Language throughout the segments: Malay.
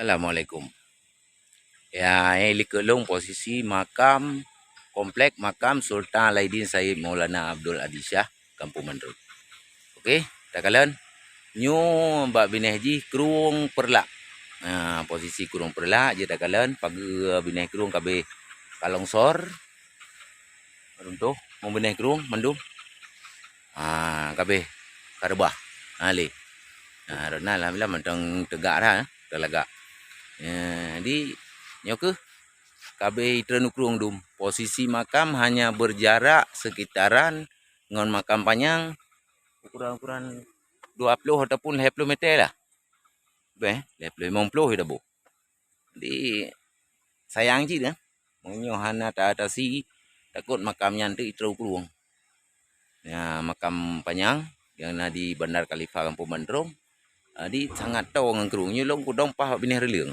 Assalamualaikum. Ya, ini likelung posisi makam komplek makam Sultan Alaidin Said Maulana Abdul Aziz Shah, Kampung Mandrut. Okey, tak kalian nyu mbak bineh ji kerung perlak. Posisi kerung perlak je tak kalian pagi bineh kerung kabe kalongsor. Runtuh mau bineh kerung mandum. Kabe karebah. Ali. Rona alhamdulillah mentang tegak dah, terlagak. Di nyoke kabe itren ukrung dum. Posisi makam hanya berjarak sekitaran dengan makam panjang ukuran 20 ataupun 50 meter lah. 50 dah bu. Jadi sayang je dah. Monyo hana tak ada si takut makamnya nanti itren ukrung. Ya, makam panjang yang ada di Bandar Khalifah Kampung Mandrung. Di sangat tahu dengan kerung. Nyulong kudong pah bineh reliang.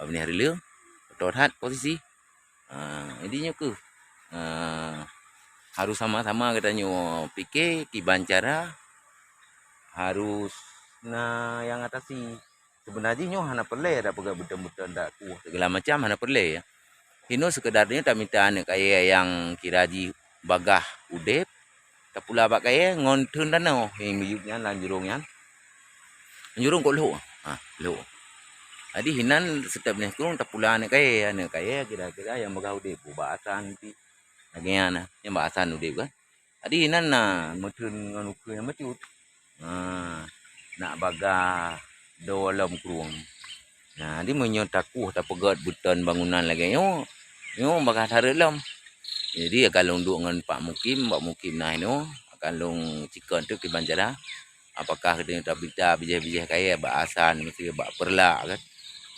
Bineh reliang. Torhat posisi. Jadinya ke harus sama-sama katanya fikir kiban cara harus yang atas si sebenarnya nyo hana perle ada pegak betul-betul ndak segala macam hana perle ya. Hino sekedarnya tak minta anak kaya yang kiraji bagah udep tak pula bak kaya ngontun danau yang miyuknya lan jurungnya. Jurung kok lu. Lu. Jadi hinan setiap nih kurung tak pula anak kaya kira-kira yang bagah udep bahasan ti agian yang bahasan udep kan. Jadi hinan mutun ngono ku yang matut. Nak bagah dalam kurung. Di menyo takuh tak pegat butan bangunan lagi yo bagah dalam. Jadi kalau duk dengan Pak Mukim nah ino akan long cikon tu kiban cara apakah kita tak bita bijih-bijih kaya bahasan mesti bak perla kan.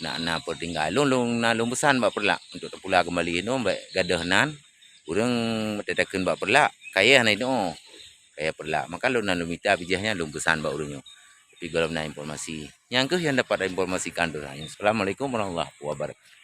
Nak pertinggal long pesan bak perla untuk tak pula kembali ino baik gadah nan urang metadakeun bak perla kaya na ino kaya perla maka long nan minta bijihnya long pesan bak urangnya. Tapi kalau nak informasi yang dapat informasikan tu. Assalamualaikum warahmatullahi wabarakatuh.